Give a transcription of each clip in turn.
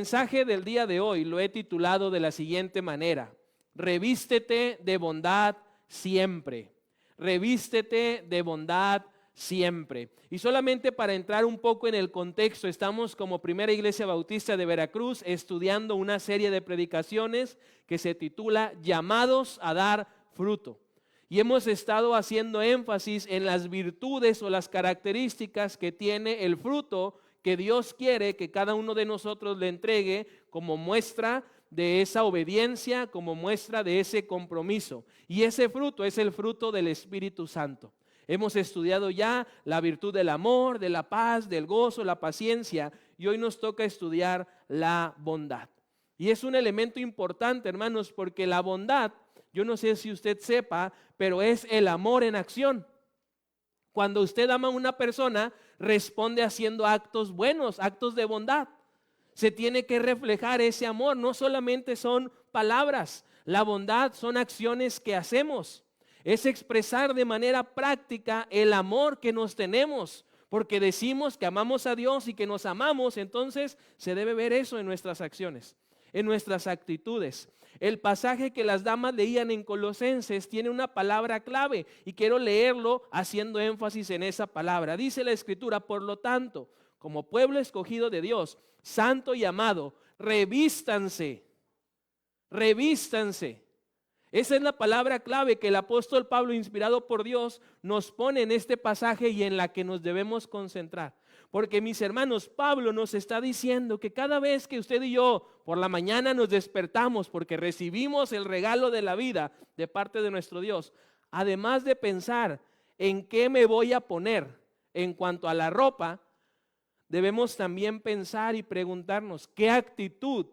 El mensaje del día de hoy lo he titulado de la siguiente manera: revístete de bondad siempre. Revístete de bondad siempre. Y solamente para entrar un poco en el contexto, estamos como Primera Iglesia Bautista de Veracruz estudiando una serie de predicaciones que se titula Llamados a dar fruto. Y hemos estado haciendo énfasis en las virtudes o las características que tiene el fruto que Dios quiere que cada uno de nosotros le entregue como muestra de esa obediencia, como muestra de ese compromiso. Y ese fruto es el fruto del Espíritu Santo. Hemos estudiado ya la virtud del amor, de la paz, del gozo, la paciencia, y hoy nos toca estudiar la bondad. Y es un elemento importante, hermanos, porque la bondad, yo no sé si usted sepa, pero es el amor en acción. Cuando usted ama a una persona, responde haciendo actos buenos, actos de bondad. Se tiene que reflejar ese amor, no solamente son palabras. La bondad son acciones que hacemos. Es expresar de manera práctica el amor que nos tenemos, porque decimos que amamos a Dios y que nos amamos, entonces se debe ver eso en nuestras acciones, en nuestras actitudes. El pasaje que las damas leían en Colosenses tiene una palabra clave y quiero leerlo haciendo énfasis en esa palabra. Dice la Escritura: por lo tanto, como pueblo escogido de Dios, santo y amado, revístanse. Esa es la palabra clave que el apóstol Pablo, inspirado por Dios, nos pone en este pasaje y en la que nos debemos concentrar. Porque, mis hermanos, Pablo nos está diciendo que cada vez que usted y yo por la mañana nos despertamos porque recibimos el regalo de la vida de parte de nuestro Dios, además de pensar en qué me voy a poner en cuanto a la ropa, debemos también pensar y preguntarnos qué actitud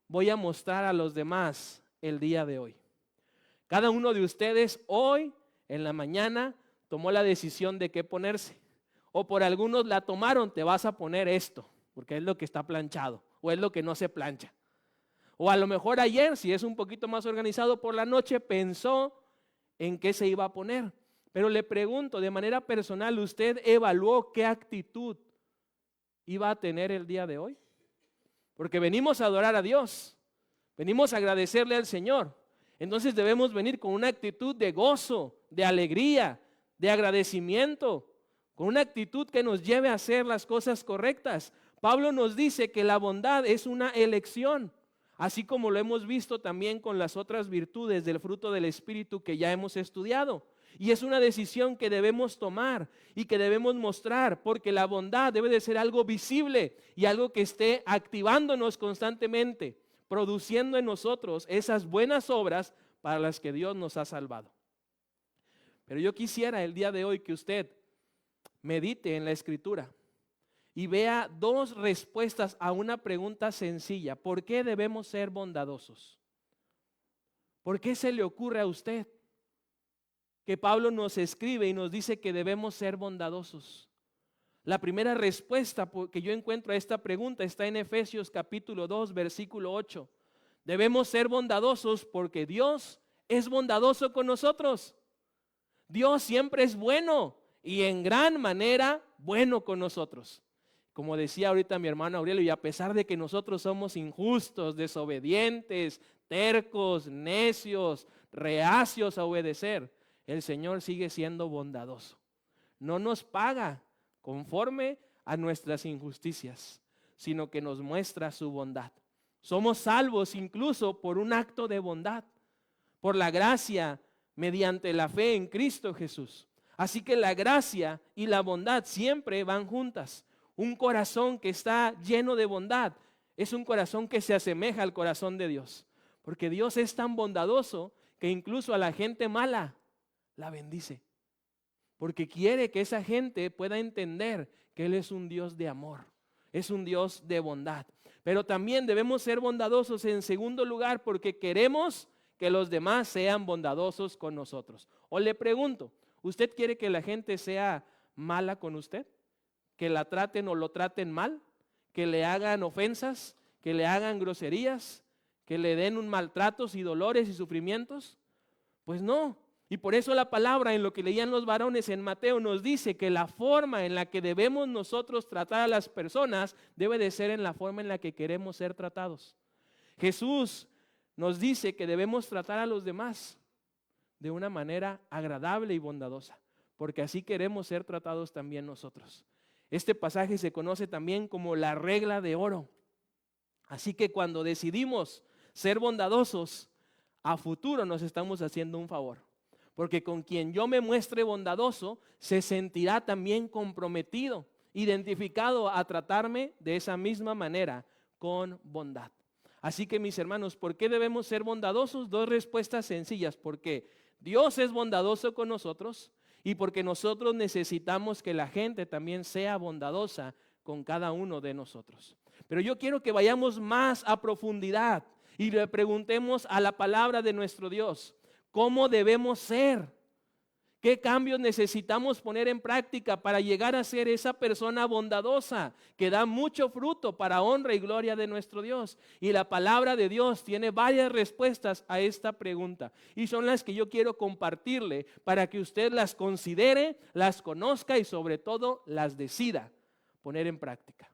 voy a mostrar a los demás el día de hoy. Cada uno de ustedes hoy en la mañana tomó la decisión de qué ponerse. O por algunos la tomaron: te vas a poner esto, porque es lo que está planchado, o es lo que no se plancha. O a lo mejor ayer, si es un poquito más organizado, por la noche pensó en qué se iba a poner. Pero le pregunto, de manera personal, ¿usted evaluó qué actitud iba a tener el día de hoy? Porque venimos a adorar a Dios, venimos a agradecerle al Señor. Entonces debemos venir con una actitud de gozo, de alegría, de agradecimiento, con una actitud que nos lleve a hacer las cosas correctas. Pablo nos dice que la bondad es una elección, así como lo hemos visto también con las otras virtudes del fruto del Espíritu que ya hemos estudiado. Y es una decisión que debemos tomar y que debemos mostrar, porque la bondad debe de ser algo visible y algo que esté activándonos constantemente, produciendo en nosotros esas buenas obras para las que Dios nos ha salvado. Pero yo quisiera el día de hoy que usted medite en la Escritura y vea dos respuestas a una pregunta sencilla: ¿por qué debemos ser bondadosos? ¿Por qué se le ocurre a usted que Pablo nos escribe y nos dice que debemos ser bondadosos? La primera respuesta que yo encuentro a esta pregunta está en Efesios capítulo 2, versículo 8. Debemos ser bondadosos porque Dios es bondadoso con nosotros. Dios siempre es bueno y en gran manera bueno con nosotros. Como decía ahorita mi hermano Aurelio, y a pesar de que nosotros somos injustos, desobedientes, tercos, necios, reacios a obedecer, el Señor sigue siendo bondadoso. No nos paga conforme a nuestras injusticias, sino que nos muestra su bondad. Somos salvos incluso por un acto de bondad, por la gracia mediante la fe en Cristo Jesús. Así que la gracia y la bondad siempre van juntas. Un corazón que está lleno de bondad es un corazón que se asemeja al corazón de Dios, porque Dios es tan bondadoso que incluso a la gente mala la bendice, porque quiere que esa gente pueda entender que Él es un Dios de amor, es un Dios de bondad. Pero también debemos ser bondadosos en segundo lugar porque queremos que los demás sean bondadosos con nosotros. O le pregunto, ¿usted quiere que la gente sea mala con usted? ¿Que la traten o lo traten mal? ¿Que le hagan ofensas? ¿Que le hagan groserías? ¿Que le den un maltratos y dolores y sufrimientos? Pues no. Y por eso la palabra en lo que leían los varones en Mateo nos dice que la forma en la que debemos nosotros tratar a las personas debe de ser en la forma en la que queremos ser tratados. Jesús nos dice que debemos tratar a los demás de una manera agradable y bondadosa, porque así queremos ser tratados también nosotros. Este pasaje se conoce también como la regla de oro. Así que cuando decidimos ser bondadosos, a futuro nos estamos haciendo un favor. Porque con quien yo me muestre bondadoso, se sentirá también comprometido, identificado a tratarme de esa misma manera, con bondad. Así que mis hermanos, ¿por qué debemos ser bondadosos? Dos respuestas sencillas. Porque Dios es bondadoso con nosotros y porque nosotros necesitamos que la gente también sea bondadosa con cada uno de nosotros. Pero yo quiero que vayamos más a profundidad y le preguntemos a la palabra de nuestro Dios, ¿cómo debemos ser? ¿Qué cambios necesitamos poner en práctica para llegar a ser esa persona bondadosa que da mucho fruto para honra y gloria de nuestro Dios? Y la palabra de Dios tiene varias respuestas a esta pregunta y son las que yo quiero compartirle para que usted las considere, las conozca y sobre todo las decida poner en práctica.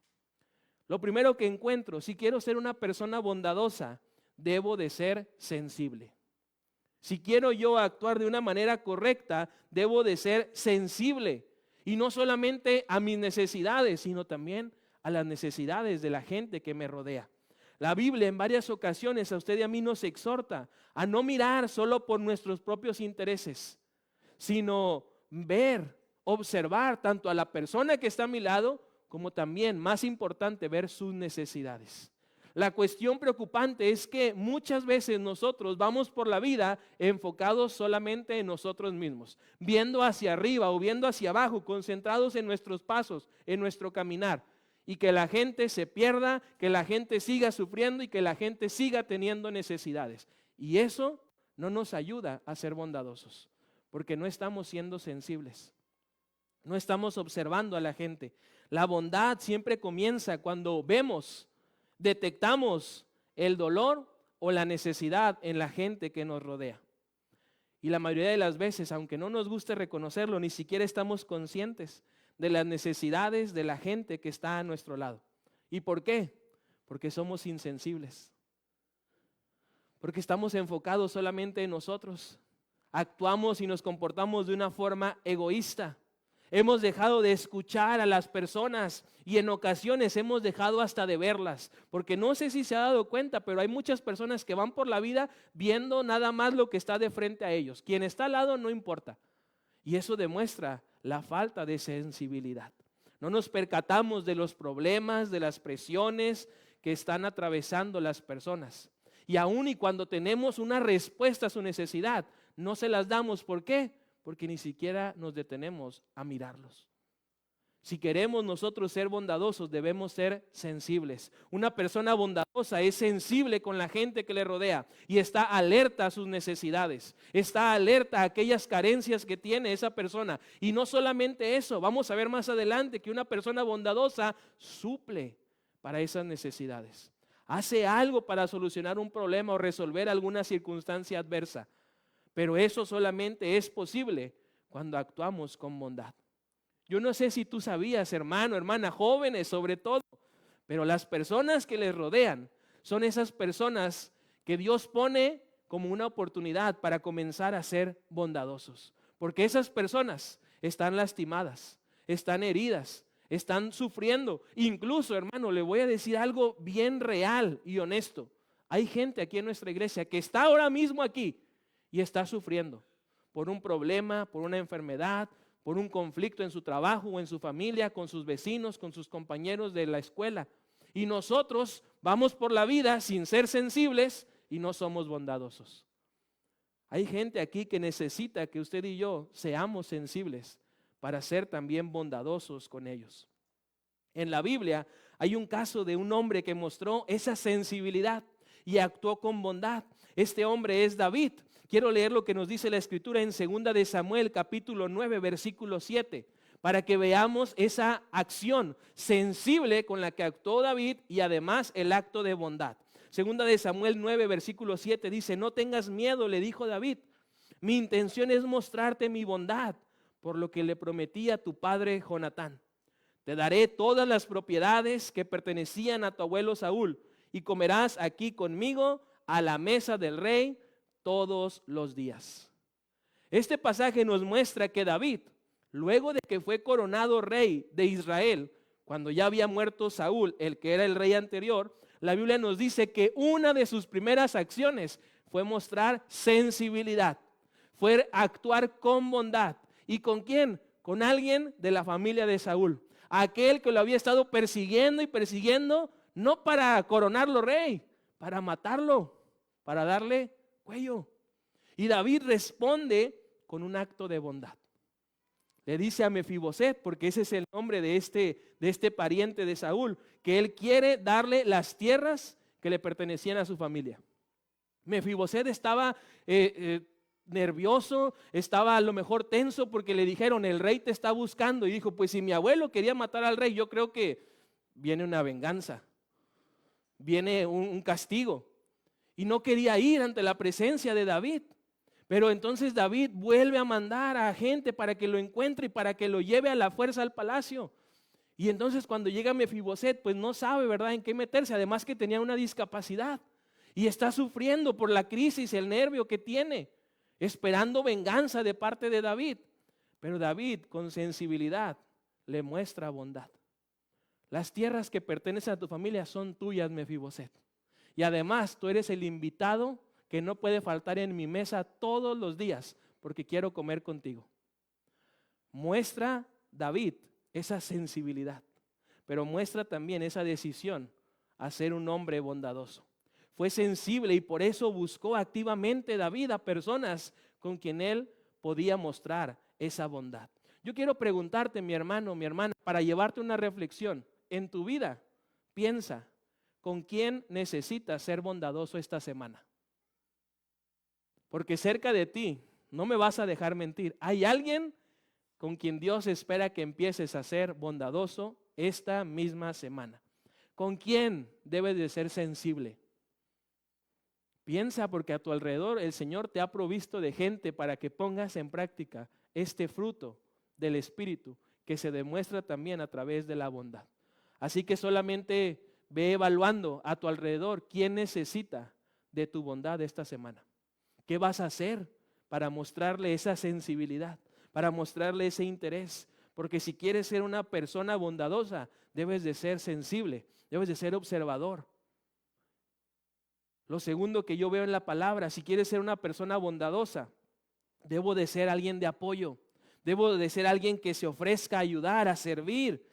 Lo primero que encuentro, si quiero ser una persona bondadosa, debo de ser sensible. Si quiero yo actuar de una manera correcta, debo de ser sensible. Y no solamente a mis necesidades, sino también a las necesidades de la gente que me rodea. La Biblia en varias ocasiones a usted y a mí nos exhorta a no mirar solo por nuestros propios intereses, sino ver, observar tanto a la persona que está a mi lado, como también, más importante, ver sus necesidades. La cuestión preocupante es que muchas veces nosotros vamos por la vida enfocados solamente en nosotros mismos, viendo hacia arriba o viendo hacia abajo, concentrados en nuestros pasos, en nuestro caminar, y que la gente se pierda, que la gente siga sufriendo y que la gente siga teniendo necesidades. Y eso no nos ayuda a ser bondadosos, porque no estamos siendo sensibles, no estamos observando a la gente. La bondad siempre comienza cuando vemos, detectamos el dolor o la necesidad en la gente que nos rodea. Y la mayoría de las veces, aunque no nos guste reconocerlo, ni siquiera estamos conscientes de las necesidades de la gente que está a nuestro lado. ¿Y por qué? Porque somos insensibles. Porque estamos enfocados solamente en nosotros. Actuamos y nos comportamos de una forma egoísta. Hemos dejado de escuchar a las personas y en ocasiones hemos dejado hasta de verlas, porque no sé si se ha dado cuenta, pero hay muchas personas que van por la vida viendo nada más lo que está de frente a ellos. Quien está al lado no importa. Y eso demuestra la falta de sensibilidad. No nos percatamos de los problemas, de las presiones que están atravesando las personas. Y aun y cuando tenemos una respuesta a su necesidad, no se las damos. ¿Por qué? Porque ni siquiera nos detenemos a mirarlos. Si queremos nosotros ser bondadosos, debemos ser sensibles. Una persona bondadosa es sensible con la gente que le rodea y está alerta a sus necesidades, está alerta a aquellas carencias que tiene esa persona. Y no solamente eso, vamos a ver más adelante que una persona bondadosa suple para esas necesidades. Hace algo para solucionar un problema o resolver alguna circunstancia adversa. Pero eso solamente es posible cuando actuamos con bondad. Yo no sé si tú sabías, hermano, hermana, jóvenes sobre todo, pero las personas que les rodean son esas personas que Dios pone como una oportunidad para comenzar a ser bondadosos. Porque esas personas están lastimadas, están heridas, están sufriendo. Incluso, hermano, le voy a decir algo bien real y honesto. Hay gente aquí en nuestra iglesia que está ahora mismo aquí y está sufriendo por un problema, por una enfermedad, por un conflicto en su trabajo o en su familia, con sus vecinos, con sus compañeros de la escuela. Y nosotros vamos por la vida sin ser sensibles y no somos bondadosos. Hay gente aquí que necesita que usted y yo seamos sensibles para ser también bondadosos con ellos. En la Biblia hay un caso de un hombre que mostró esa sensibilidad y actuó con bondad. Este hombre es David. Quiero leer lo que nos dice la Escritura en 2 de Samuel, capítulo 9, versículo 7, para que veamos esa acción sensible con la que actuó David y además el acto de bondad. 2 de Samuel 9, versículo 7 dice: no tengas miedo, le dijo David, Mi intención es mostrarte mi bondad, por lo que le prometí a tu padre Jonatán. Te daré todas las propiedades que pertenecían a tu abuelo Saúl, y comerás aquí conmigo a la mesa del rey todos los días. Este pasaje nos muestra que David, luego de que fue coronado rey de Israel, cuando ya había muerto Saúl, el que era el rey anterior, la Biblia nos dice que una de sus primeras acciones fue mostrar sensibilidad, fue actuar con bondad. ¿Y con quién? Con alguien de la familia de Saúl, aquel que lo había estado persiguiendo y persiguiendo, no para coronarlo rey, para matarlo, para darle cuello. Y David responde con un acto de bondad. Le dice a Mefiboset, porque ese es el nombre de este pariente de Saúl, que él quiere darle las tierras que le pertenecían a su familia. Mefiboset estaba nervioso, estaba a lo mejor tenso porque le dijeron, el rey te está buscando. Y dijo, pues si mi abuelo quería matar al rey, yo creo que viene una venganza, viene un castigo. Y no quería ir ante la presencia de David. Pero entonces David vuelve a mandar a gente para que lo encuentre y para que lo lleve a la fuerza al palacio. Y entonces cuando llega Mefiboset, pues no sabe, ¿verdad?, en qué meterse. Además que tenía una discapacidad y está sufriendo por la crisis, el nervio que tiene, esperando venganza de parte de David. Pero David, con sensibilidad, le muestra bondad. Las tierras que pertenecen a tu familia son tuyas, Mefiboset. Y además tú eres el invitado que no puede faltar en mi mesa todos los días, porque quiero comer contigo. Muestra David esa sensibilidad, pero muestra también esa decisión a ser un hombre bondadoso. Fue sensible y por eso buscó activamente David a personas con quien él podía mostrar esa bondad. Yo quiero preguntarte, mi hermano, mi hermana, para llevarte una reflexión. En tu vida, piensa, ¿con quién necesitas ser bondadoso esta semana? Porque cerca de ti, no me vas a dejar mentir, hay alguien con quien Dios espera que empieces a ser bondadoso esta misma semana. ¿Con quién debes de ser sensible? Piensa, porque a tu alrededor el Señor te ha provisto de gente para que pongas en práctica este fruto del Espíritu que se demuestra también a través de la bondad. Así que solamente ve evaluando a tu alrededor quién necesita de tu bondad esta semana. ¿Qué vas a hacer para mostrarle esa sensibilidad, para mostrarle ese interés? Porque si quieres ser una persona bondadosa, debes de ser sensible, debes de ser observador. Lo segundo que yo veo en la palabra, si quieres ser una persona bondadosa, debo de ser alguien de apoyo, debo de ser alguien que se ofrezca a ayudar, a servir.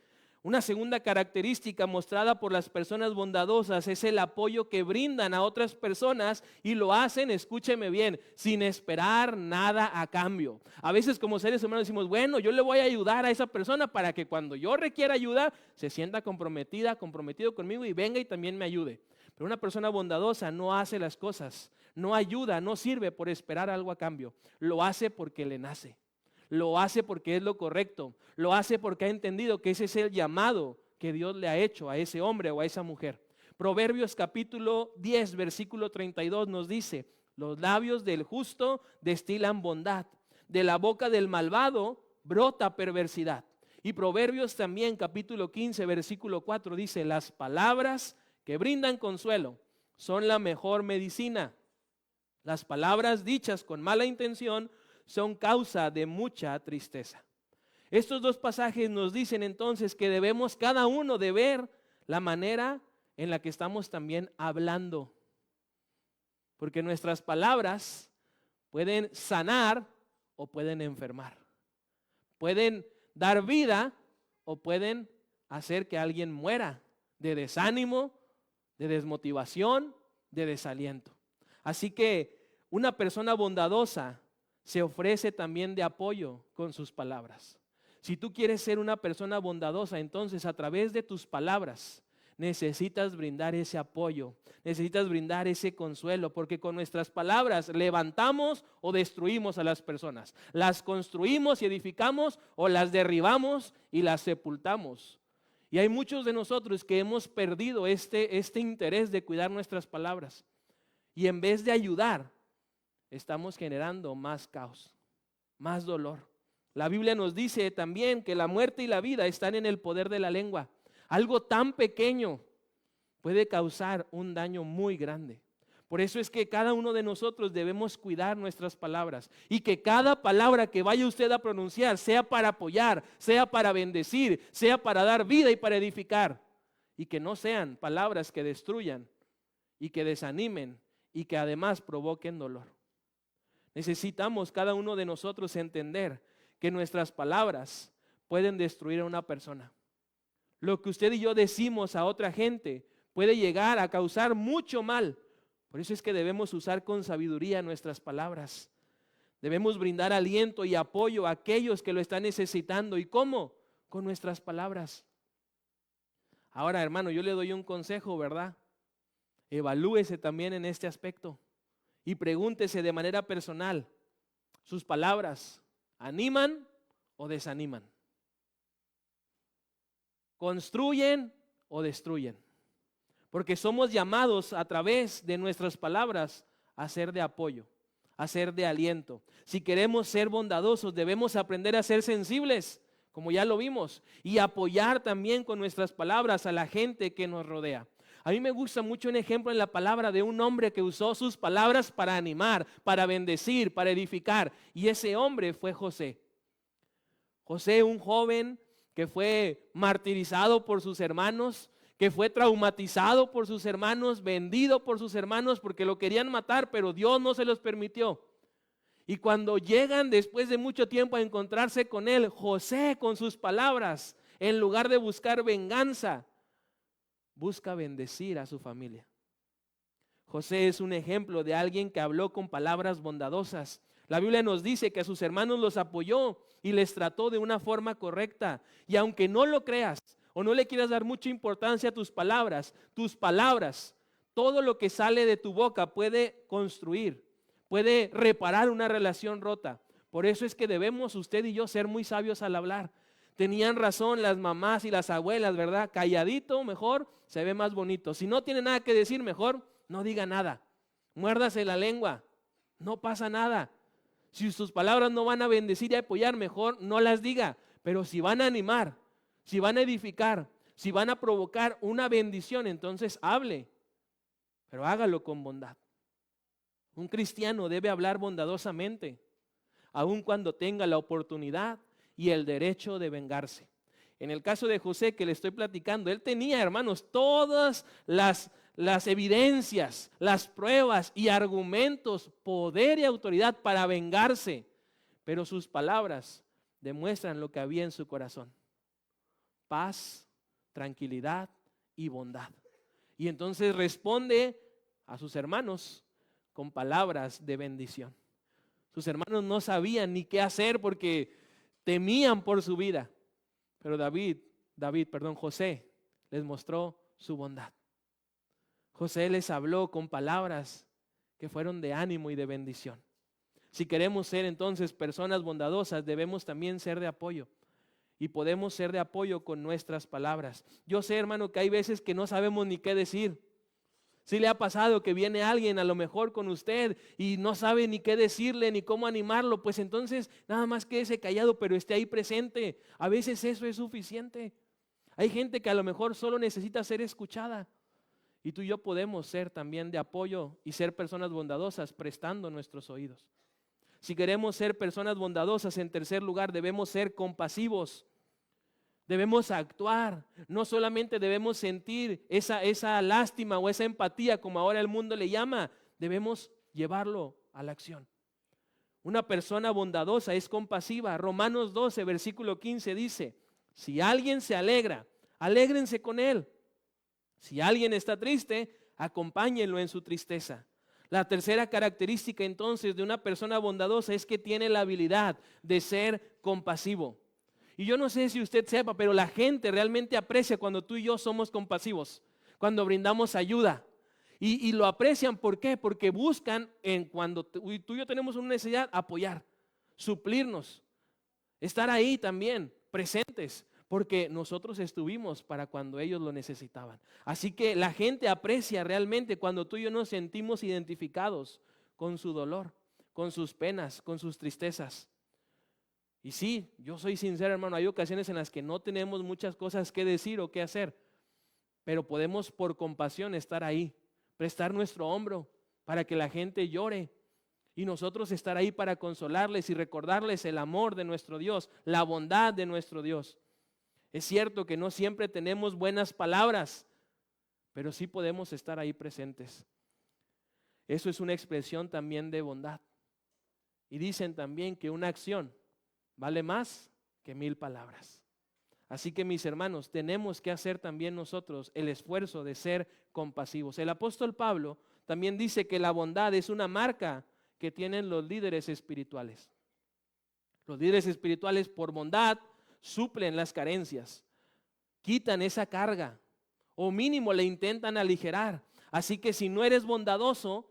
Una segunda característica mostrada por las personas bondadosas es el apoyo que brindan a otras personas y lo hacen, escúcheme bien, sin esperar nada a cambio. A veces como seres humanos decimos, bueno, yo le voy a ayudar a esa persona para que cuando yo requiera ayuda se sienta comprometido conmigo y venga y también me ayude. Pero una persona bondadosa no hace las cosas, no ayuda, no sirve por esperar algo a cambio. Lo hace porque le nace. Lo hace porque es lo correcto. Lo hace porque ha entendido que ese es el llamado que Dios le ha hecho a ese hombre o a esa mujer. Proverbios capítulo 10, versículo 32 nos dice, los labios del justo destilan bondad, de la boca del malvado brota perversidad. Y Proverbios también capítulo 15, versículo 4 dice, las palabras que brindan consuelo son la mejor medicina. Las palabras dichas con mala intención son causa de mucha tristeza. Estos dos pasajes nos dicen entonces que debemos cada uno de ver la manera en la que estamos también hablando. Porque nuestras palabras pueden sanar o pueden enfermar. Pueden dar vida o pueden hacer que alguien muera de desánimo, de desmotivación, de desaliento. Así que una persona bondadosa se ofrece también de apoyo con sus palabras. Si tú quieres ser una persona bondadosa, entonces a través de tus palabras necesitas brindar ese apoyo, necesitas brindar ese consuelo, porque con nuestras palabras levantamos o destruimos a las personas, las construimos y edificamos o las derribamos y las sepultamos. Y hay muchos de nosotros que hemos perdido este interés de cuidar nuestras palabras y en vez de ayudar, estamos generando más caos, más dolor. La Biblia nos dice también que la muerte y la vida están en el poder de la lengua. Algo tan pequeño puede causar un daño muy grande. Por eso es que cada uno de nosotros debemos cuidar nuestras palabras y que cada palabra que vaya usted a pronunciar sea para apoyar, sea para bendecir, sea para dar vida y para edificar, y que no sean palabras que destruyan y que desanimen y que además provoquen dolor. Necesitamos cada uno de nosotros entender que nuestras palabras pueden destruir a una persona. Lo que usted y yo decimos a otra gente puede llegar a causar mucho mal. Por eso es que debemos usar con sabiduría nuestras palabras. Debemos brindar aliento y apoyo a aquellos que lo están necesitando. ¿Y cómo? Con nuestras palabras. Ahora, hermano, yo le doy un consejo, ¿verdad? Evalúese también en este aspecto y pregúntese de manera personal, ¿sus palabras animan o desaniman? ¿Construyen o destruyen? Porque somos llamados a través de nuestras palabras a ser de apoyo, a ser de aliento. Si queremos ser bondadosos, debemos aprender a ser sensibles, como ya lo vimos, y apoyar también con nuestras palabras a la gente que nos rodea. A mí me gusta mucho un ejemplo en la palabra de un hombre que usó sus palabras para animar, para bendecir, para edificar, y ese hombre fue José. José, un joven que fue martirizado por sus hermanos, que fue traumatizado por sus hermanos, vendido por sus hermanos porque lo querían matar, pero Dios no se los permitió. Y cuando llegan después de mucho tiempo a encontrarse con él, José con sus palabras, en lugar de buscar venganza, busca bendecir a su familia. José es un ejemplo de alguien que habló con palabras bondadosas. La Biblia nos dice que a sus hermanos los apoyó y les trató de una forma correcta. Y aunque no lo creas, o no le quieras dar mucha importancia a tus palabras, todo lo que sale de tu boca puede construir, puede reparar una relación rota. Por eso es que debemos usted y yo ser muy sabios al hablar. Tenían razón las mamás y las abuelas, ¿verdad? Calladito mejor, se ve más bonito. Si no tiene nada que decir, mejor no diga nada. Muérdase la lengua, no pasa nada. Si sus palabras no van a bendecir y apoyar, mejor no las diga. Pero si van a animar, si van a edificar, si van a provocar una bendición, entonces hable, pero hágalo con bondad. Un cristiano debe hablar bondadosamente, aun cuando tenga la oportunidad y el derecho de vengarse. En el caso de José que le estoy platicando, él tenía, hermanos, todas las evidencias, las pruebas y argumentos, poder y autoridad para vengarse, pero sus palabras demuestran lo que había en su corazón: paz, tranquilidad y bondad. Y entonces responde a sus hermanos con palabras de bendición. Sus hermanos no sabían ni qué hacer porque temían por su vida. Pero José les mostró su bondad. José les habló con palabras que fueron de ánimo y de bendición. Si queremos ser entonces personas bondadosas, debemos también ser de apoyo. Y podemos ser de apoyo con nuestras palabras. Yo sé, hermano, que hay veces que no sabemos ni qué decir. Si le ha pasado que viene alguien a lo mejor con usted y no sabe ni qué decirle ni cómo animarlo, pues entonces nada más quédese callado, pero esté ahí presente. A veces eso es suficiente. Hay gente que a lo mejor solo necesita ser escuchada. Y tú y yo podemos ser también de apoyo y ser personas bondadosas prestando nuestros oídos. Si queremos ser personas bondadosas, en tercer lugar, debemos ser compasivos. Debemos actuar, no solamente debemos sentir esa lástima o esa empatía como ahora el mundo le llama, debemos llevarlo a la acción. Una persona bondadosa es compasiva. Romanos 12, versículo 15 dice: si alguien se alegra, alégrense con él. Si alguien está triste, acompáñenlo en su tristeza. La tercera característica entonces de una persona bondadosa es que tiene la habilidad de ser compasivo. Y yo no sé si usted sepa, pero la gente realmente aprecia cuando tú y yo somos compasivos, cuando brindamos ayuda. Y lo aprecian, ¿por qué? Porque buscan, cuando tú y yo tenemos una necesidad, apoyar, suplirnos, estar ahí también, presentes, porque nosotros estuvimos para cuando ellos lo necesitaban. Así que la gente aprecia realmente cuando tú y yo nos sentimos identificados con su dolor, con sus penas, con sus tristezas. Y sí, yo soy sincero, hermano, hay ocasiones en las que no tenemos muchas cosas que decir o que hacer, pero podemos por compasión estar ahí, prestar nuestro hombro para que la gente llore y nosotros estar ahí para consolarles y recordarles el amor de nuestro Dios, la bondad de nuestro Dios. Es cierto que no siempre tenemos buenas palabras, pero sí podemos estar ahí presentes. Eso es una expresión también de bondad. Y dicen también que una acción vale más que 1000 palabras. Así que, mis hermanos, tenemos que hacer también nosotros el esfuerzo de ser compasivos. El apóstol Pablo también dice que la bondad es una marca que tienen los líderes espirituales. Los líderes espirituales por bondad suplen las carencias, quitan esa carga o mínimo le intentan aligerar. Así que si no eres bondadoso,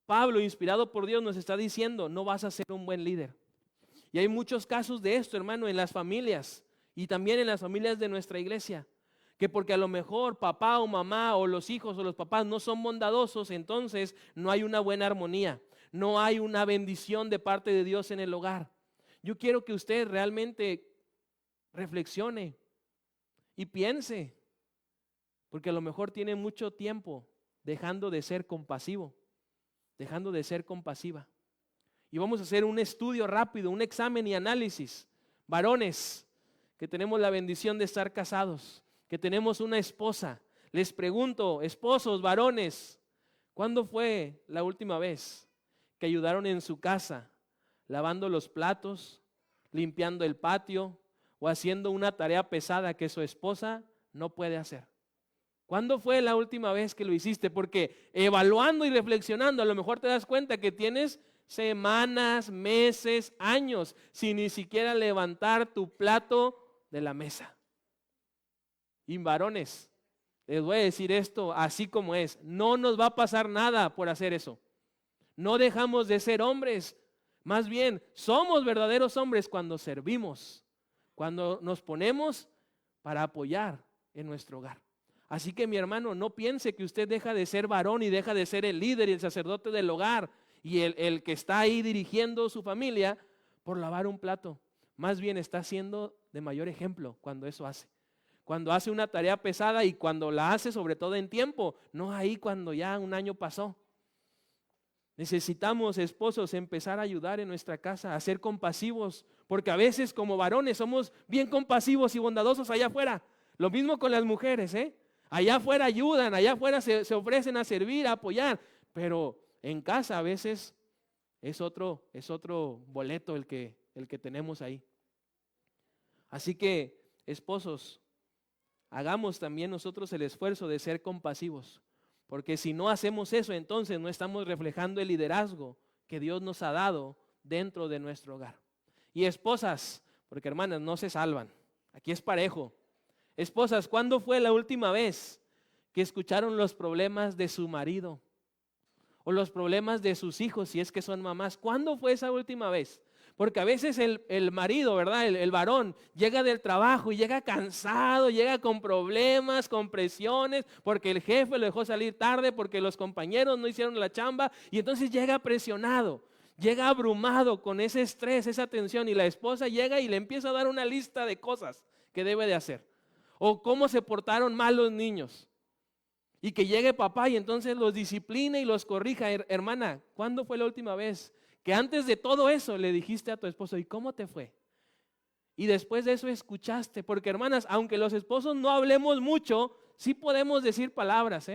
Pablo, inspirado por Dios, nos está diciendo, no vas a ser un buen líder. Y hay muchos casos de esto, hermano, en las familias y también en las familias de nuestra iglesia, que porque a lo mejor papá o mamá o los hijos o los papás no son bondadosos, entonces no hay una buena armonía, no hay una bendición de parte de Dios en el hogar. Yo quiero que usted realmente reflexione y piense, porque a lo mejor tiene mucho tiempo dejando de ser compasivo, dejando de ser compasiva. Y vamos a hacer un estudio rápido, un examen y análisis. Varones, que tenemos la bendición de estar casados, que tenemos una esposa. Les pregunto, esposos, varones, ¿cuándo fue la última vez que ayudaron en su casa, lavando los platos, limpiando el patio o haciendo una tarea pesada que su esposa no puede hacer? ¿Cuándo fue la última vez que lo hiciste? Porque evaluando y reflexionando, a lo mejor te das cuenta que tienes semanas, meses, años, sin ni siquiera levantar tu plato de la mesa. Y varones, les voy a decir esto así como es, no nos va a pasar nada por hacer eso. No dejamos de ser hombres, más bien somos verdaderos hombres cuando servimos, cuando nos ponemos para apoyar en nuestro hogar. Así que, mi hermano, no piense que usted deja de ser varón y deja de ser el líder y el sacerdote del hogar y el que está ahí dirigiendo su familia por lavar un plato. Más bien está siendo de mayor ejemplo cuando eso hace. Cuando hace una tarea pesada y cuando la hace sobre todo en tiempo, no ahí cuando ya un año pasó. Necesitamos, esposos, empezar a ayudar en nuestra casa, a ser compasivos, porque a veces como varones somos bien compasivos y bondadosos allá afuera. Lo mismo con las mujeres, allá afuera ayudan, allá afuera se ofrecen a servir, a apoyar, pero en casa a veces es otro boleto el que tenemos ahí. Así que, esposos, hagamos también nosotros el esfuerzo de ser compasivos, porque si no hacemos eso, entonces no estamos reflejando el liderazgo que Dios nos ha dado dentro de nuestro hogar. Y esposas, porque hermanas, no se salvan, aquí es parejo. Esposas, ¿cuándo fue la última vez que escucharon los problemas de su marido? O los problemas de sus hijos, si es que son mamás. ¿Cuándo fue esa última vez? Porque a veces el marido, ¿verdad? El varón llega del trabajo y llega cansado, llega con problemas, con presiones, porque el jefe lo dejó salir tarde, porque los compañeros no hicieron la chamba, y entonces llega presionado, llega abrumado con ese estrés, esa tensión, y la esposa llega y le empieza a dar una lista de cosas que debe de hacer. O cómo se portaron mal los niños. Y que llegue papá y entonces los discipline y los corrija. Hermana, ¿cuándo fue la última vez que antes de todo eso le dijiste a tu esposo, ¿y cómo te fue? Y después de eso escuchaste. Porque hermanas, aunque los esposos no hablemos mucho, sí podemos decir palabras,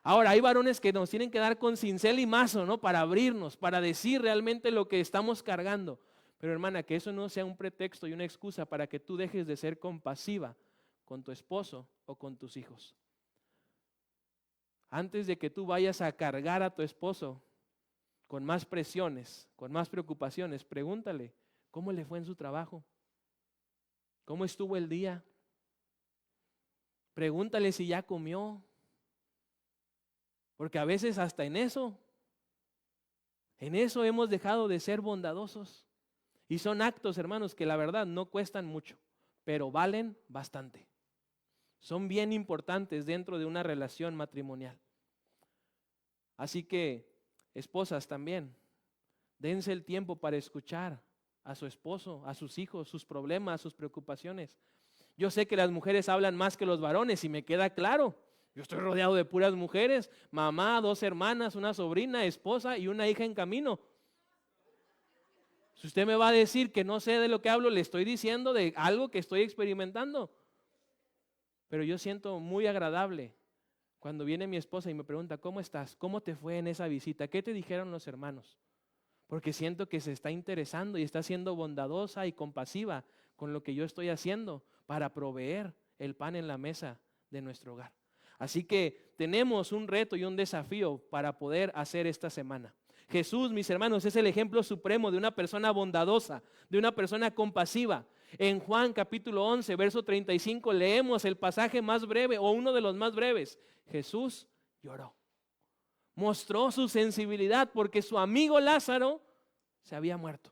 Ahora, hay varones que nos tienen que dar con cincel y mazo, ¿no? Para abrirnos, para decir realmente lo que estamos cargando. Pero hermana, que eso no sea un pretexto y una excusa para que tú dejes de ser compasiva con tu esposo o con tus hijos. Antes de que tú vayas a cargar a tu esposo con más presiones, con más preocupaciones, pregúntale cómo le fue en su trabajo, cómo estuvo el día. Pregúntale si ya comió, porque a veces hasta en eso hemos dejado de ser bondadosos. Y son actos, hermanos, que la verdad no cuestan mucho, pero valen bastante. Son bien importantes dentro de una relación matrimonial. Así que, esposas también, Dense el tiempo para escuchar a su esposo, a sus hijos, sus problemas, sus preocupaciones. Yo sé que las mujeres hablan más que los varones y me queda claro. Yo estoy rodeado de puras mujeres, mamá, 2 hermanas, una sobrina, esposa y una hija en camino. Si usted me va a decir que no sé de lo que hablo, le estoy diciendo de algo que estoy experimentando. Pero yo siento muy agradable cuando viene mi esposa y me pregunta, ¿cómo estás? ¿Cómo te fue en esa visita? ¿Qué te dijeron los hermanos? Porque siento que se está interesando y está siendo bondadosa y compasiva con lo que yo estoy haciendo para proveer el pan en la mesa de nuestro hogar. Así que tenemos un reto y un desafío para poder hacer esta semana. Jesús, mis hermanos, es el ejemplo supremo de una persona bondadosa, de una persona compasiva. En Juan capítulo 11, verso 35, leemos el pasaje más breve o uno de los más breves. Jesús lloró. Mostró su sensibilidad porque su amigo Lázaro se había muerto.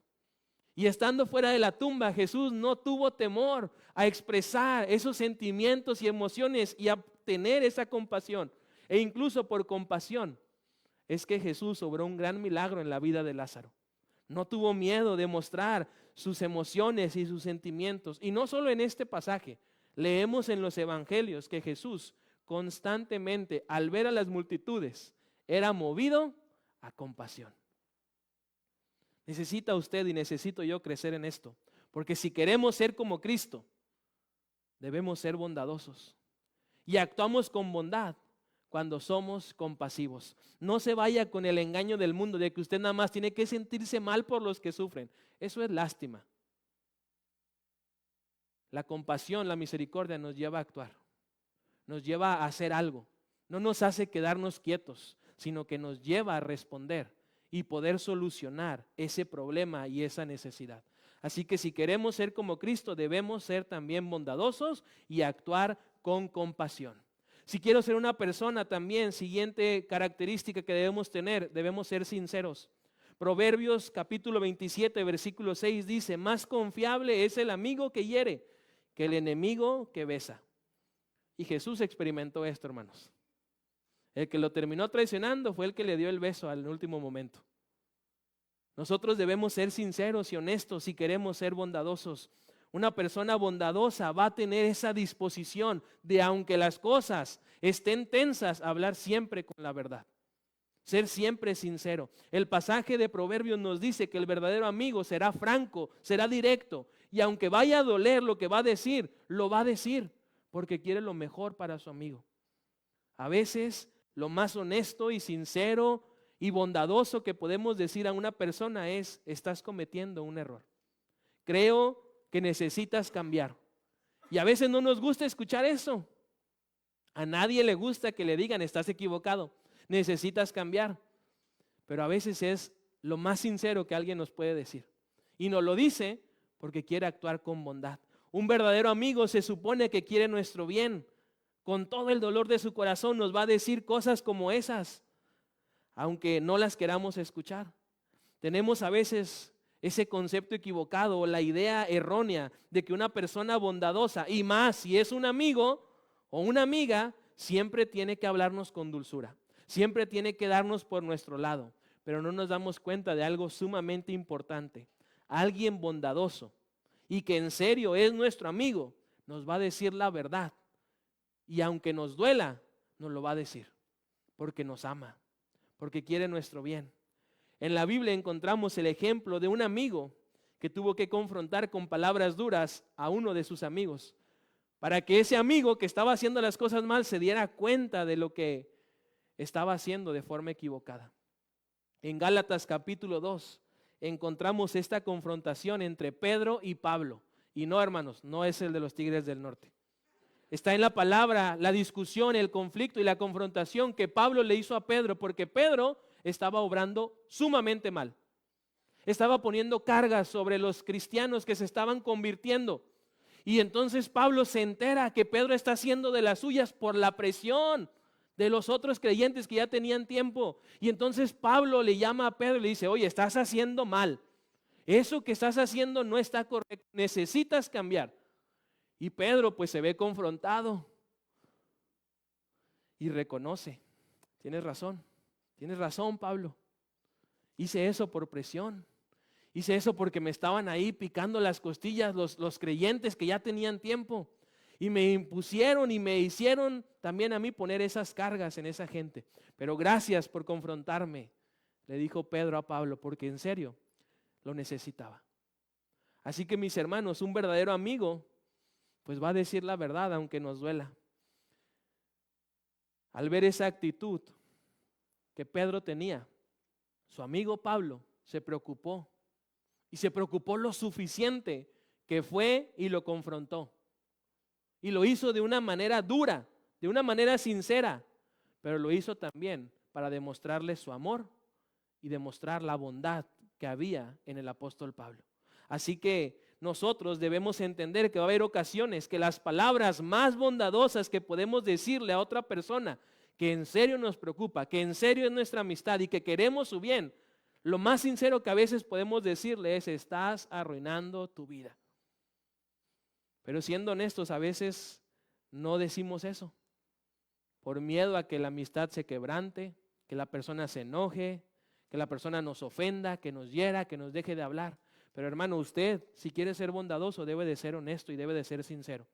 Y estando fuera de la tumba, Jesús no tuvo temor a expresar esos sentimientos y emociones y a tener esa compasión. E incluso por compasión es que Jesús obró un gran milagro en la vida de Lázaro. No tuvo miedo de mostrar sus emociones y sus sentimientos. Y no solo en este pasaje, leemos en los evangelios que Jesús constantemente, al ver a las multitudes, era movido a compasión. Necesita usted y necesito yo crecer en esto, porque si queremos ser como Cristo, debemos ser bondadosos y actuamos con bondad cuando somos compasivos. No se vaya con el engaño del mundo de que usted nada más tiene que sentirse mal por los que sufren. Eso es lástima. La compasión, la misericordia nos lleva a actuar, nos lleva a hacer algo. No nos hace quedarnos quietos, sino que nos lleva a responder y poder solucionar ese problema y esa necesidad. Así que si queremos ser como Cristo, debemos ser también bondadosos y actuar con compasión. Si quiero ser una persona también, siguiente característica que debemos tener, debemos ser sinceros. Proverbios capítulo 27, versículo 6 dice, más confiable es el amigo que hiere que el enemigo que besa. Y Jesús experimentó esto, hermanos. El que lo terminó traicionando fue el que le dio el beso al último momento. Nosotros debemos ser sinceros y honestos si queremos ser bondadosos. Una persona bondadosa va a tener esa disposición de, aunque las cosas estén tensas, hablar siempre con la verdad. Ser siempre sincero. El pasaje de Proverbios nos dice que el verdadero amigo será franco, será directo. Y aunque vaya a doler lo que va a decir, lo va a decir porque quiere lo mejor para su amigo. A veces lo más honesto y sincero y bondadoso que podemos decir a una persona es, estás cometiendo un error. Creo que necesitas cambiar. Y a veces no nos gusta escuchar eso. A nadie le gusta que le digan, estás equivocado, necesitas cambiar. Pero a veces es lo más sincero que alguien nos puede decir. Y nos lo dice porque quiere actuar con bondad. Un verdadero amigo se supone que quiere nuestro bien. Con todo el dolor de su corazón nos va a decir cosas como esas, aunque no las queramos escuchar. Tenemos a veces ese concepto equivocado o la idea errónea de que una persona bondadosa, y más si es un amigo o una amiga, siempre tiene que hablarnos con dulzura, siempre tiene que darnos por nuestro lado, pero no nos damos cuenta de algo sumamente importante. Alguien bondadoso y que en serio es nuestro amigo, nos va a decir la verdad. Y aunque nos duela, nos lo va a decir, porque nos ama, porque quiere nuestro bien. En la Biblia encontramos el ejemplo de un amigo que tuvo que confrontar con palabras duras a uno de sus amigos, para que ese amigo que estaba haciendo las cosas mal se diera cuenta de lo que estaba haciendo de forma equivocada. En Gálatas capítulo 2 encontramos esta confrontación entre Pedro y Pablo. Y no, hermanos, no es el de los Tigres del Norte. Está en la palabra, la discusión, el conflicto y la confrontación que Pablo le hizo a Pedro, porque Pedro estaba obrando sumamente mal. Estaba poniendo cargas sobre los cristianos que se estaban convirtiendo. Y entonces Pablo se entera que Pedro está haciendo de las suyas por la presión de los otros creyentes que ya tenían tiempo. Y entonces Pablo le llama a Pedro y le dice, oye, estás haciendo mal. Eso que estás haciendo no está correcto. Necesitas cambiar. Y Pedro pues se ve confrontado y reconoce, tienes razón Pablo. Hice eso por presión. Hice eso porque me estaban ahí picando las costillas los creyentes que ya tenían tiempo. Y me impusieron y me hicieron también a mí poner esas cargas en esa gente. Pero gracias por confrontarme, le dijo Pedro a Pablo, porque en serio lo necesitaba. Así que mis hermanos, un verdadero amigo pues va a decir la verdad aunque nos duela. Al ver esa actitud que Pedro tenía, su amigo Pablo se preocupó. Y se preocupó lo suficiente que fue y lo confrontó. Y lo hizo de una manera dura, de una manera sincera, pero lo hizo también para demostrarle su amor y demostrar la bondad que había en el apóstol Pablo. Así que nosotros debemos entender que va a haber ocasiones que las palabras más bondadosas que podemos decirle a otra persona que en serio nos preocupa, que en serio es nuestra amistad y que queremos su bien, lo más sincero que a veces podemos decirle es: estás arruinando tu vida. Pero siendo honestos, a veces no decimos eso por miedo a que la amistad se quebrante, que la persona se enoje, que la persona nos ofenda, que nos hiera, que nos deje de hablar. Pero hermano, usted, si quiere ser bondadoso, debe de ser honesto y debe de ser sincero.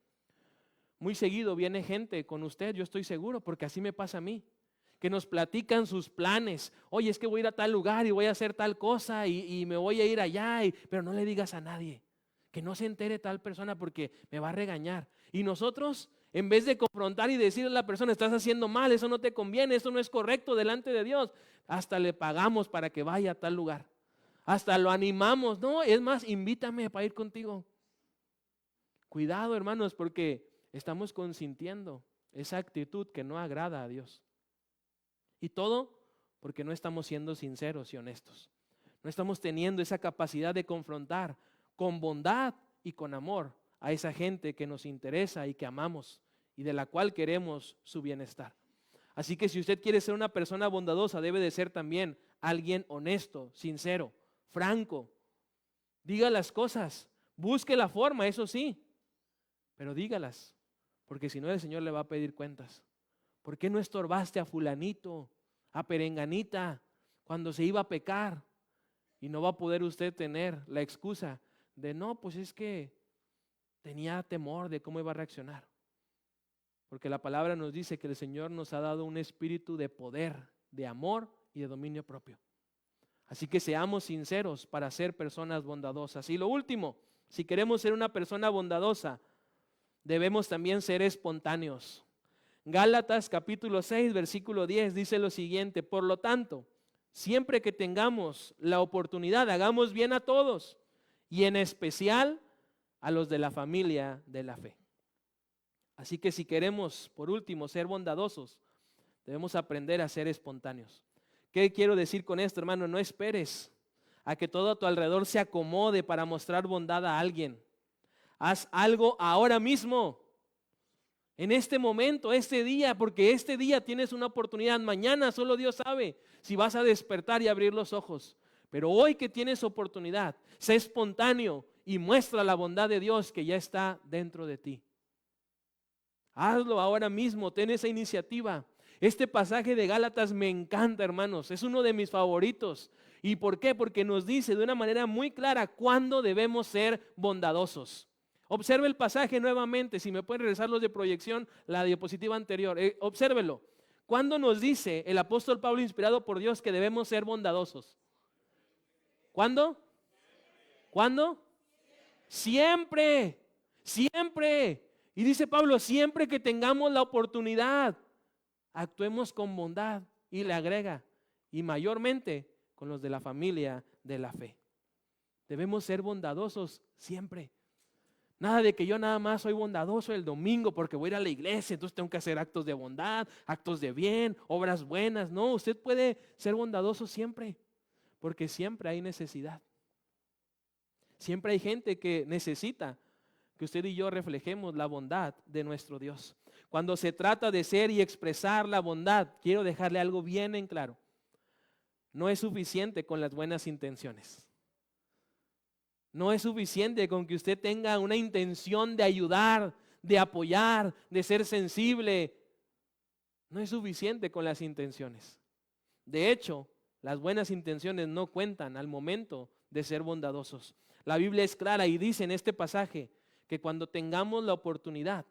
Muy seguido viene gente con usted, yo estoy seguro, porque así me pasa a mí, que nos platican sus planes. Oye, es que voy a ir a tal lugar y voy a hacer tal cosa y me voy a ir allá, pero no le digas a nadie, que no se entere tal persona porque me va a regañar. Y nosotros, en vez de confrontar y decirle a la persona: estás haciendo mal, eso no te conviene, eso no es correcto delante de Dios, hasta le pagamos para que vaya a tal lugar. Hasta lo animamos. No, es más, invítame para ir contigo. Cuidado, hermanos, porque estamos consintiendo esa actitud que no agrada a Dios. Y todo porque no estamos siendo sinceros y honestos. No estamos teniendo esa capacidad de confrontar con bondad y con amor a esa gente que nos interesa y que amamos y de la cual queremos su bienestar. Así que si usted quiere ser una persona bondadosa, debe de ser también alguien honesto, sincero, franco. Diga las cosas, busque la forma, eso sí, pero dígalas, porque si no el Señor le va a pedir cuentas. ¿Por qué no estorbaste a fulanito, a perenganita, cuando se iba a pecar? Y no va a poder usted tener la excusa de: no, pues es que tenía temor de cómo iba a reaccionar. Porque la palabra nos dice que el Señor nos ha dado un espíritu de poder, de amor y de dominio propio. Así que seamos sinceros para ser personas bondadosas. Y lo último, si queremos ser una persona bondadosa, debemos también ser espontáneos. Gálatas capítulo 6, versículo 10 dice lo siguiente: por lo tanto, siempre que tengamos la oportunidad, hagamos bien a todos, y en especial a los de la familia de la fe. Así que si queremos, por último, ser bondadosos, debemos aprender a ser espontáneos. ¿Qué quiero decir con esto, hermano? No esperes a que todo a tu alrededor se acomode para mostrar bondad a alguien. Haz algo ahora mismo, en este momento, este día, porque este día tienes una oportunidad. Mañana solo Dios sabe si vas a despertar y abrir los ojos. Pero hoy que tienes oportunidad, sé espontáneo y muestra la bondad de Dios que ya está dentro de ti. Hazlo ahora mismo, ten esa iniciativa. Este pasaje de Gálatas me encanta, hermanos, es uno de mis favoritos. ¿Y por qué? Porque nos dice de una manera muy clara cuándo debemos ser bondadosos. Observe el pasaje nuevamente, si me pueden regresar los de proyección, la diapositiva anterior, obsérvelo. ¿Cuándo nos dice el apóstol Pablo, inspirado por Dios, que debemos ser bondadosos? ¿Cuándo? ¿Cuándo? Siempre, siempre. Y dice Pablo: siempre que tengamos la oportunidad, actuemos con bondad. Y le agrega: y mayormente con los de la familia de la fe. Debemos ser bondadosos siempre. Nada de que yo nada más soy bondadoso el domingo porque voy a ir a la iglesia, entonces tengo que hacer actos de bondad, actos de bien, obras buenas. No, usted puede ser bondadoso siempre, porque siempre hay necesidad. Siempre hay gente que necesita que usted y yo reflejemos la bondad de nuestro Dios. Cuando se trata de ser y expresar la bondad, quiero dejarle algo bien en claro. No es suficiente con las buenas intenciones. No es suficiente con que usted tenga una intención de ayudar, de apoyar, de ser sensible. No es suficiente con las intenciones. De hecho, Las buenas intenciones no cuentan al momento de ser bondadosos. La Biblia es clara y dice en este pasaje que cuando tengamos la oportunidad,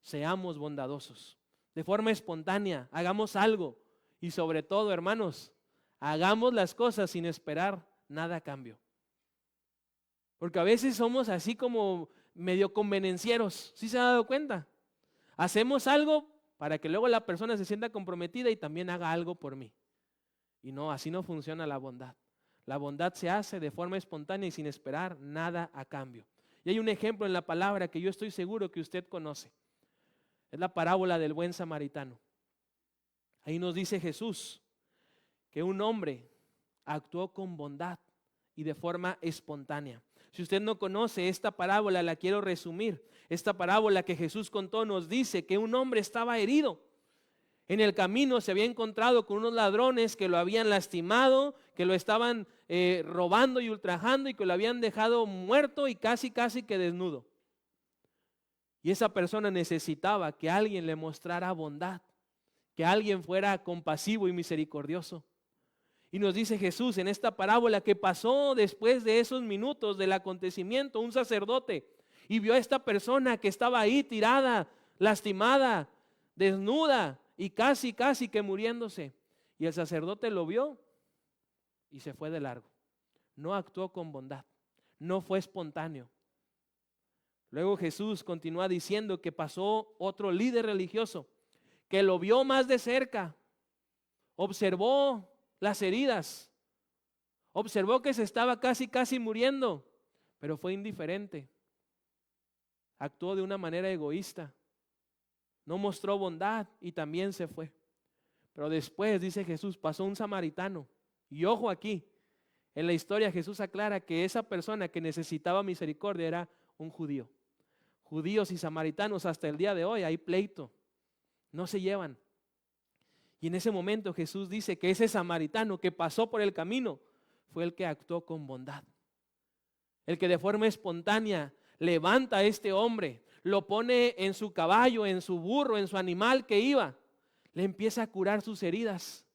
seamos bondadosos. De forma espontánea, hagamos algo. Y sobre todo, hermanos, hagamos las cosas sin esperar nada a cambio. Porque a veces somos así como medio convenencieros. ¿Sí se ha dado cuenta? Hacemos algo para que luego la persona se sienta comprometida y también haga algo por mí. Y no, así no funciona la bondad. La bondad se hace de forma espontánea y sin esperar nada a cambio. Y hay un ejemplo en la palabra que yo estoy seguro que usted conoce. Es la parábola del buen samaritano. Ahí nos dice Jesús que un hombre actuó con bondad y de forma espontánea. Si usted no conoce esta parábola, la quiero resumir. Esta parábola que Jesús contó nos dice que un hombre estaba herido. En el camino se había encontrado con unos ladrones que lo habían lastimado, que lo estaban robando y ultrajando y que lo habían dejado muerto y casi que desnudo. Y esa persona necesitaba que alguien le mostrara bondad, que alguien fuera compasivo y misericordioso. Y nos dice Jesús en esta parábola que pasó después de esos minutos del acontecimiento un sacerdote y vio a esta persona que estaba ahí tirada, lastimada, desnuda y casi que muriéndose. Y el sacerdote lo vio y se fue de largo. No actuó con bondad, no fue espontáneo. Luego Jesús continúa diciendo que pasó otro líder religioso que lo vio más de cerca, observó las heridas, observó que se estaba casi muriendo, pero fue indiferente. Actuó de una manera egoísta, no mostró bondad y también se fue. Pero después, dice Jesús, pasó un samaritano. Y ojo aquí, en la historia Jesús aclara que esa persona que necesitaba misericordia era un judío. Judíos y samaritanos hasta el día de hoy hay pleito, no se llevan. Y en ese momento Jesús dice que ese samaritano que pasó por el camino fue el que actuó con bondad. El que de forma espontánea levanta a este hombre, lo pone en su caballo, en su burro, en su animal que iba, le empieza a curar sus heridas,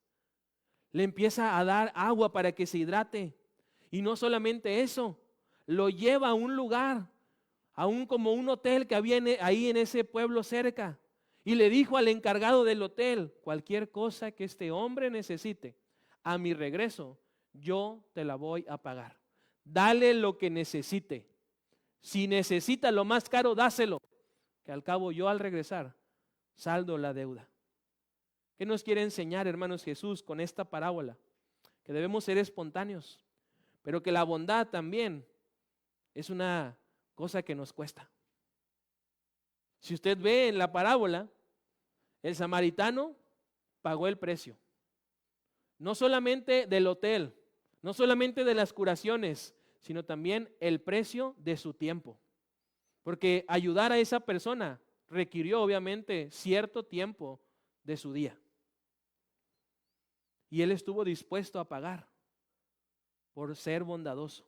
le empieza a dar agua para que se hidrate. Y no solamente eso, lo lleva a un lugar, como un hotel que había ahí en ese pueblo cerca. Y le dijo al encargado del hotel, cualquier cosa que este hombre necesite, a mi regreso, yo te la voy a pagar. Dale lo que necesite. Si necesita lo más caro, dáselo, que al cabo yo al regresar saldo la deuda. ¿Qué nos quiere enseñar, hermanos, Jesús con esta parábola? Que debemos ser espontáneos, pero que la bondad también es una cosa que nos cuesta. Si usted ve en la parábola, el samaritano pagó el precio. No solamente del hotel, no solamente de las curaciones, sino también el precio de su tiempo. Porque ayudar a esa persona requirió obviamente cierto tiempo de su día. Y él estuvo dispuesto a pagar por ser bondadoso.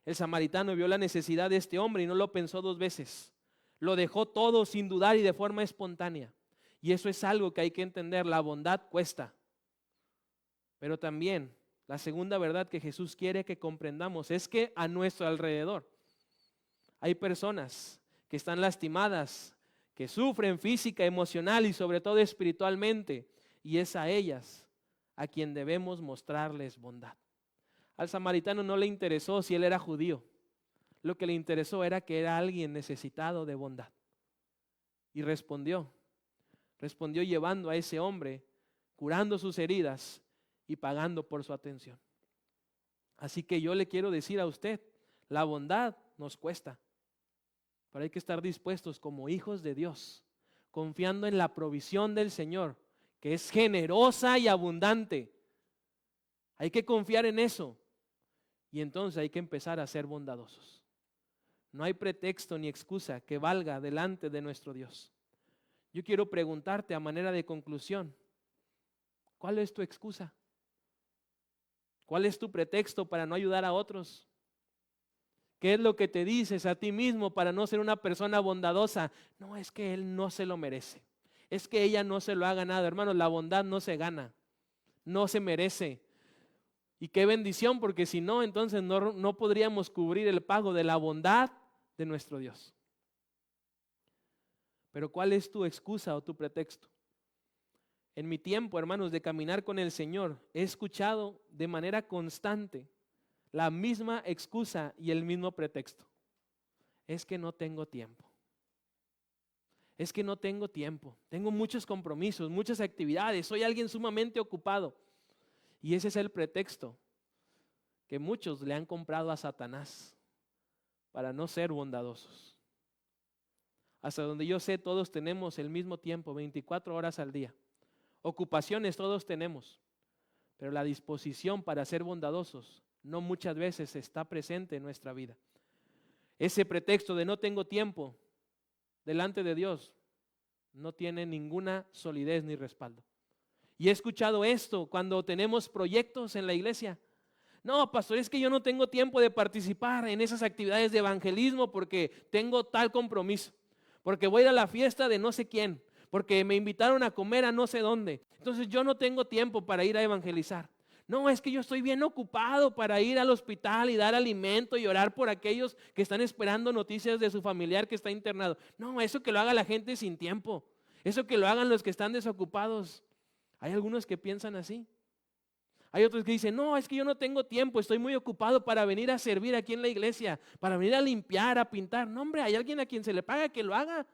El samaritano vio la necesidad de este hombre y no lo pensó dos veces. Lo dejó todo sin dudar y de forma espontánea. Y eso es algo que hay que entender. La bondad cuesta. Pero también la segunda verdad que Jesús quiere que comprendamos es que a nuestro alrededor hay personas que están lastimadas, que sufren física, emocional y sobre todo espiritualmente. Y es a ellas a quien debemos mostrarles bondad. Al samaritano no le interesó si él era judío. Lo que le interesó era que era alguien necesitado de bondad. Y respondió llevando a ese hombre, curando sus heridas y pagando por su atención. Así que yo le quiero decir a usted, la bondad nos cuesta, pero hay que estar dispuestos como hijos de Dios, confiando en la provisión del Señor, que es generosa y abundante. Hay que confiar en eso y entonces hay que empezar a ser bondadosos. No hay pretexto ni excusa que valga delante de nuestro Dios. Yo quiero preguntarte a manera de conclusión, ¿cuál es tu excusa? ¿Cuál es tu pretexto para no ayudar a otros? ¿Qué es lo que te dices a ti mismo para no ser una persona bondadosa? No, es que él no se lo merece. Es que ella no se lo ha ganado. Hermanos, la bondad no se gana, no se merece. Y qué bendición, porque si no, entonces no podríamos cubrir el pago de la bondad de nuestro Dios. Pero ¿cuál es tu excusa o tu pretexto? En mi tiempo, hermanos, de caminar con el Señor, he escuchado de manera constante la misma excusa y el mismo pretexto. Es que no tengo tiempo. Es que no tengo tiempo. Tengo muchos compromisos, muchas actividades. Soy alguien sumamente ocupado. Y ese es el pretexto que muchos le han comprado a Satanás para no ser bondadosos. Hasta donde yo sé, todos tenemos el mismo tiempo, 24 horas al día. Ocupaciones todos tenemos, pero la disposición para ser bondadosos no muchas veces está presente en nuestra vida. Ese pretexto de no tengo tiempo delante de Dios no tiene ninguna solidez ni respaldo. Y he escuchado esto cuando tenemos proyectos en la iglesia. No, pastor, es que yo no tengo tiempo de participar en esas actividades de evangelismo porque tengo tal compromiso, porque voy a ir a la fiesta de no sé quién, porque me invitaron a comer a no sé dónde. Entonces yo no tengo tiempo para ir a evangelizar. No, es que yo estoy bien ocupado para ir al hospital y dar alimento y orar por aquellos que están esperando noticias de su familiar que está internado. No, eso que lo haga la gente sin tiempo. Eso que lo hagan los que están desocupados. Hay algunos que piensan así. Hay otros que dicen, no, es que yo no tengo tiempo, estoy muy ocupado para venir a servir aquí en la iglesia, para venir a limpiar, a pintar. No, hombre, hay alguien a quien se le paga que lo haga.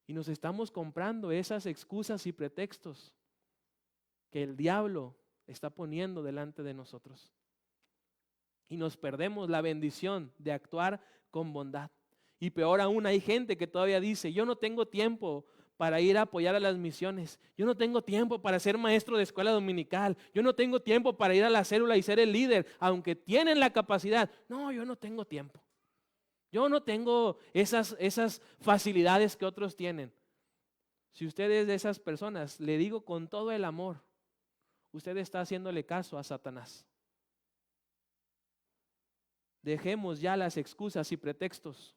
Y nos estamos comprando esas excusas y pretextos que el diablo está poniendo delante de nosotros. Y nos perdemos la bendición de actuar con bondad. Y peor aún, hay gente que todavía dice, yo no tengo tiempo para ir a apoyar a las misiones. Yo no tengo tiempo para ser maestro de escuela dominical. Yo no tengo tiempo para ir a la célula y ser el líder, aunque tienen la capacidad. No, yo no tengo tiempo. Yo no tengo esas facilidades que otros tienen. Si usted es de esas personas, le digo con todo el amor, usted está haciéndole caso a Satanás. Dejemos ya las excusas y pretextos.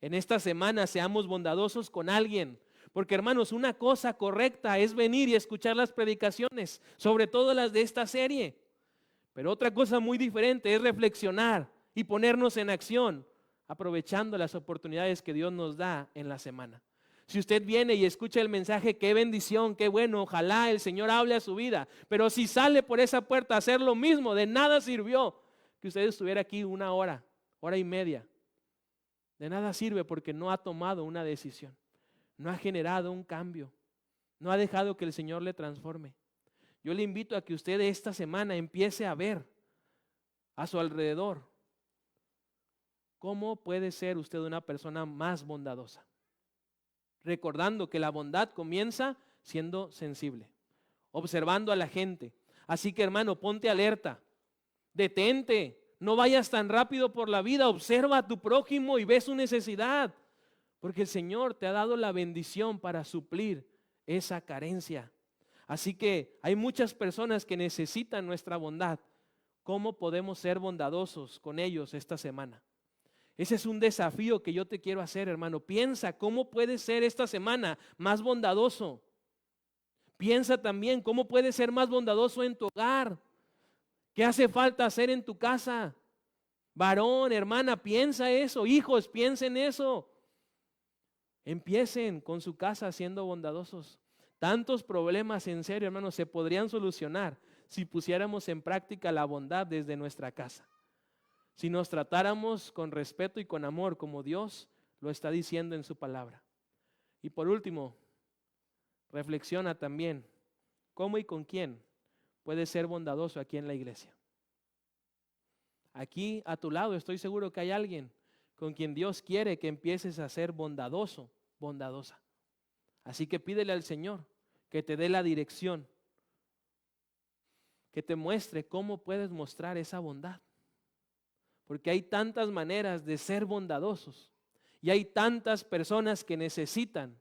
En esta semana seamos bondadosos con alguien, porque hermanos, una cosa correcta es venir y escuchar las predicaciones, sobre todo las de esta serie. Pero otra cosa muy diferente es reflexionar y ponernos en acción, aprovechando las oportunidades que Dios nos da en la semana. Si usted viene y escucha el mensaje, qué bendición, qué bueno, ojalá el Señor hable a su vida. Pero si sale por esa puerta a hacer lo mismo, de nada sirvió que usted estuviera aquí una hora, hora y media. De nada sirve porque no ha tomado una decisión, no ha generado un cambio, no ha dejado que el Señor le transforme. Yo le invito a que usted esta semana empiece a ver a su alrededor cómo puede ser usted una persona más bondadosa. Recordando que la bondad comienza siendo sensible, observando a la gente. Así que hermano, ponte alerta, detente. No vayas tan rápido por la vida, observa a tu prójimo y ve su necesidad, porque el Señor te ha dado la bendición para suplir esa carencia. Así que hay muchas personas que necesitan nuestra bondad. ¿Cómo podemos ser bondadosos con ellos esta semana? Ese es un desafío que yo te quiero hacer, hermano. Piensa cómo puedes ser esta semana más bondadoso. Piensa también cómo puedes ser más bondadoso en tu hogar. ¿Qué hace falta hacer en tu casa? Varón, hermana, piensa eso. Hijos, piensen eso. Empiecen con su casa siendo bondadosos. Tantos problemas, en serio, hermanos, se podrían solucionar si pusiéramos en práctica la bondad desde nuestra casa. Si nos tratáramos con respeto y con amor como Dios lo está diciendo en su palabra. Y por último, reflexiona también cómo y con quién puedes ser bondadoso aquí en la iglesia. Aquí a tu lado estoy seguro que hay alguien con quien Dios quiere que empieces a ser bondadoso, bondadosa. Así que pídele al Señor que te dé la dirección, que te muestre cómo puedes mostrar esa bondad. Porque hay tantas maneras de ser bondadosos y hay tantas personas que necesitan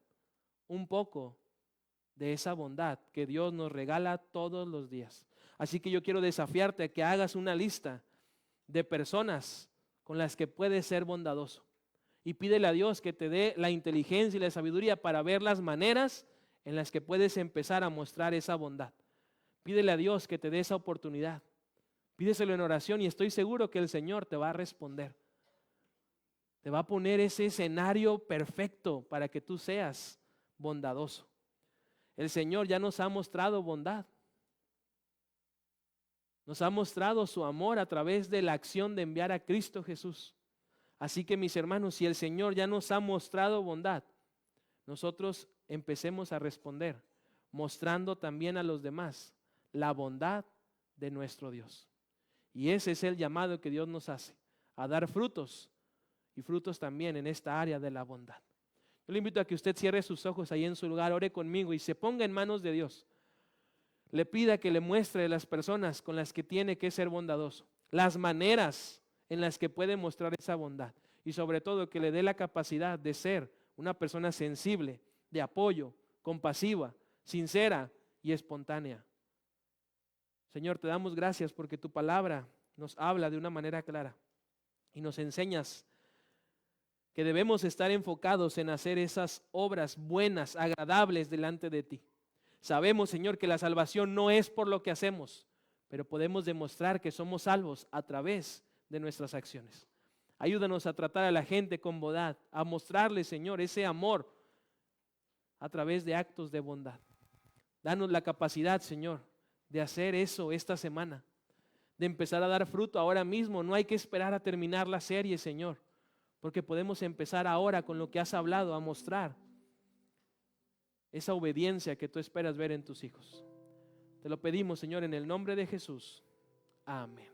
un poco de esa bondad que Dios nos regala todos los días. Así que yo quiero desafiarte a que hagas una lista de personas con las que puedes ser bondadoso y pídele a Dios que te dé la inteligencia y la sabiduría para ver las maneras en las que puedes empezar a mostrar esa bondad. Pídele a Dios que te dé esa oportunidad. Pídeselo en oración y estoy seguro que el Señor te va a responder. Te va a poner ese escenario perfecto para que tú seas bondadoso. El Señor ya nos ha mostrado bondad. Nos ha mostrado su amor a través de la acción de enviar a Cristo Jesús. Así que mis hermanos, si el Señor ya nos ha mostrado bondad, nosotros empecemos a responder, mostrando también a los demás la bondad de nuestro Dios. Y ese es el llamado que Dios nos hace, a dar frutos, y frutos también en esta área de la bondad. Yo le invito a que usted cierre sus ojos ahí en su lugar, ore conmigo y se ponga en manos de Dios. Le pida que le muestre a las personas con las que tiene que ser bondadoso, las maneras en las que puede mostrar esa bondad y sobre todo que le dé la capacidad de ser una persona sensible, de apoyo, compasiva, sincera y espontánea. Señor, te damos gracias porque tu palabra nos habla de una manera clara y nos enseñas que debemos estar enfocados en hacer esas obras buenas, agradables delante de ti. Sabemos, Señor, que la salvación no es por lo que hacemos, pero podemos demostrar que somos salvos a través de nuestras acciones. Ayúdanos a tratar a la gente con bondad, a mostrarle, Señor, ese amor a través de actos de bondad. Danos la capacidad, Señor, de hacer eso esta semana, de empezar a dar fruto ahora mismo. No hay que esperar a terminar la serie, Señor, porque podemos empezar ahora con lo que has hablado, a mostrar esa obediencia que tú esperas ver en tus hijos. Te lo pedimos, Señor, en el nombre de Jesús. Amén.